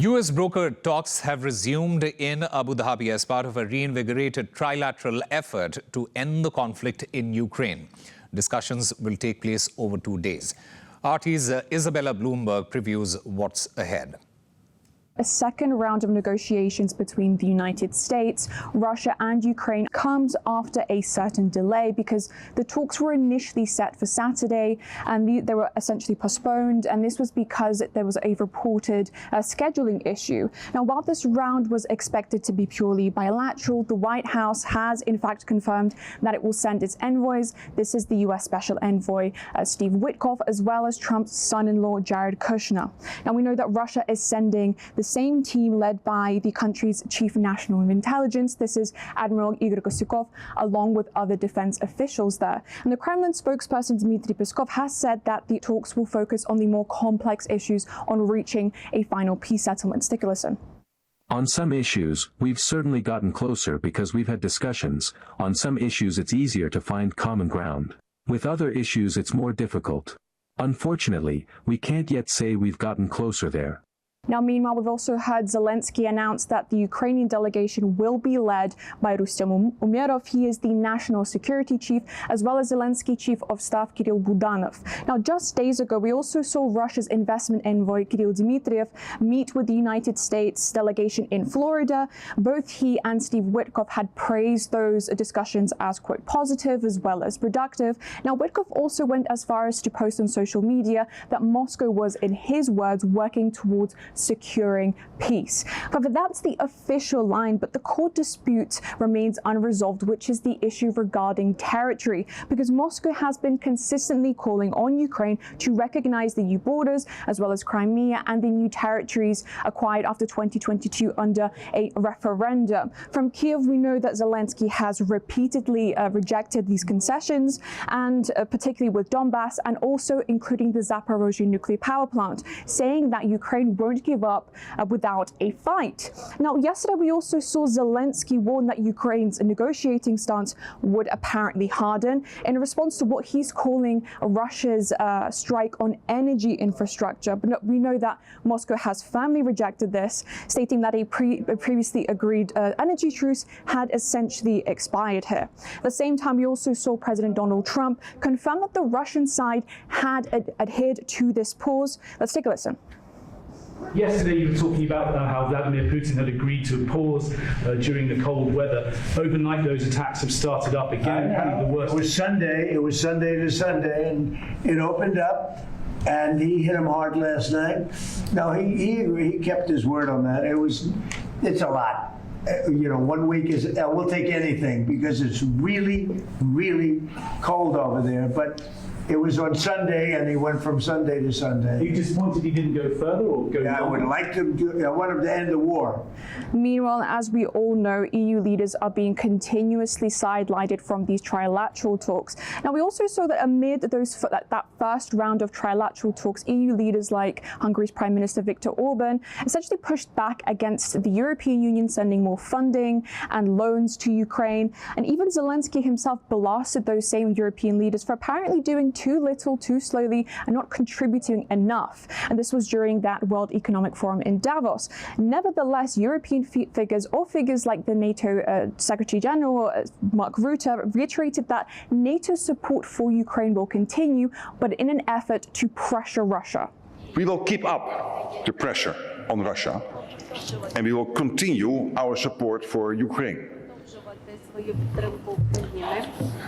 U.S. broker talks have resumed in Abu Dhabi as part of a reinvigorated trilateral effort to end the conflict in Ukraine. Discussions will take place over 2 days. RT's Isabella Bloomberg previews what's ahead. A second round of negotiations between the United States, Russia and Ukraine comes after a certain delay because the talks were initially set for Saturday and they were essentially postponed, and this was because there was a reported scheduling issue. Now, while this round was expected to be purely bilateral, the White House has in fact confirmed that it will send its envoys. This is the U.S. Special Envoy Steve Witkoff, as well as Trump's son-in-law Jared Kushner. Now, we know that Russia is sending the same team led by the country's chief of national intelligence. This is Admiral Igor Kostyukov, along with other defense officials there. And the Kremlin spokesperson Dmitry Peskov has said that the talks will focus on the more complex issues on reaching a final peace settlement. Stick a listen. On some issues, we've certainly gotten closer because we've had discussions. On some issues, it's easier to find common ground. With other issues, it's more difficult. Unfortunately, we can't yet say we've gotten closer there. Now, meanwhile, we've also heard Zelensky announce that the Ukrainian delegation will be led by Rustem Umerov. He is the national security chief, as well as Zelensky chief of staff Kirill Budanov. Now, just days ago, we also saw Russia's investment envoy Kirill Dmitriev meet with the United States delegation in Florida. Both he and Steve Witkoff had praised those discussions as, quote, positive as well as productive. Now, Witkoff also went as far as to post on social media that Moscow was, in his words, working towards securing peace. However, that's the official line, but the core dispute remains unresolved, which is the issue regarding territory, because Moscow has been consistently calling on Ukraine to recognize the new borders, as well as Crimea and the new territories acquired after 2022 under a referendum. From Kiev, we know that Zelensky has repeatedly rejected these concessions, and particularly with Donbass, and also including the Zaporozhye nuclear power plant, saying that Ukraine won't give up without a fight. Now, yesterday we also saw Zelensky warn that Ukraine's negotiating stance would apparently harden in response to what he's calling Russia's strike on energy infrastructure. But we know that Moscow has firmly rejected this, stating that a previously agreed energy truce had essentially expired here. At the same time, we also saw President Donald Trump confirm that the Russian side had adhered to this pause. Let's take a listen. Yesterday you were talking about how Vladimir Putin had agreed to a pause during the cold weather. Overnight those attacks have started up again. The worst. It was Sunday to Sunday, and it opened up, and he hit him hard last night. No, he agreed. He kept his word on that. It's a lot. 1 week is, we'll take anything because it's really, really cold over there. But it was on Sunday, and he went from Sunday to Sunday. Are you disappointed he didn't go further or go I would like to I want him to end the war. Meanwhile, as we all know, EU leaders are being continuously sidelined from these trilateral talks. Now, we also saw that amid that first round of trilateral talks, EU leaders like Hungary's Prime Minister Viktor Orban essentially pushed back against the European Union sending more funding and loans to Ukraine. And even Zelensky himself blasted those same European leaders for apparently doing too little, too slowly, and not contributing enough. And this was during that World Economic Forum in Davos. Nevertheless, European figures like the NATO Secretary General Mark Rutte reiterated that NATO support for Ukraine will continue, but in an effort to pressure Russia. We will keep up the pressure on Russia, and we will continue our support for Ukraine.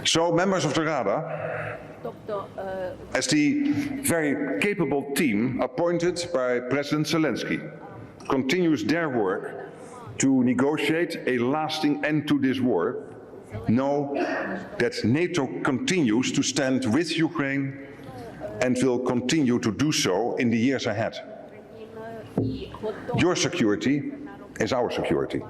So, members of the Rada, as the very capable team appointed by President Zelensky continues their work to negotiate a lasting end to this war, know that NATO continues to stand with Ukraine and will continue to do so in the years ahead. Your security is our security.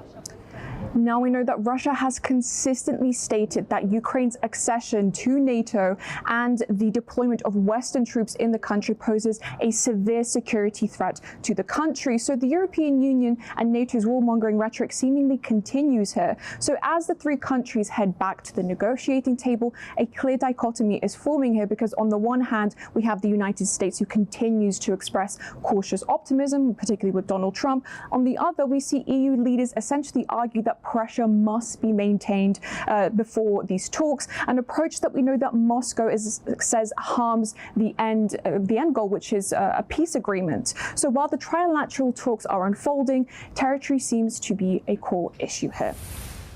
Now we know that Russia has consistently stated that Ukraine's accession to NATO and the deployment of Western troops in the country poses a severe security threat to the country. So the European Union and NATO's warmongering rhetoric seemingly continues here. So as the three countries head back to the negotiating table, a clear dichotomy is forming here, because on the one hand, we have the United States, who continues to express cautious optimism, particularly with Donald Trump. On the other, we see EU leaders essentially argue that pressure must be maintained before these talks, an approach that we know that Moscow says harms the end goal, which is a peace agreement. So while the trilateral talks are unfolding, territory seems to be a core issue here.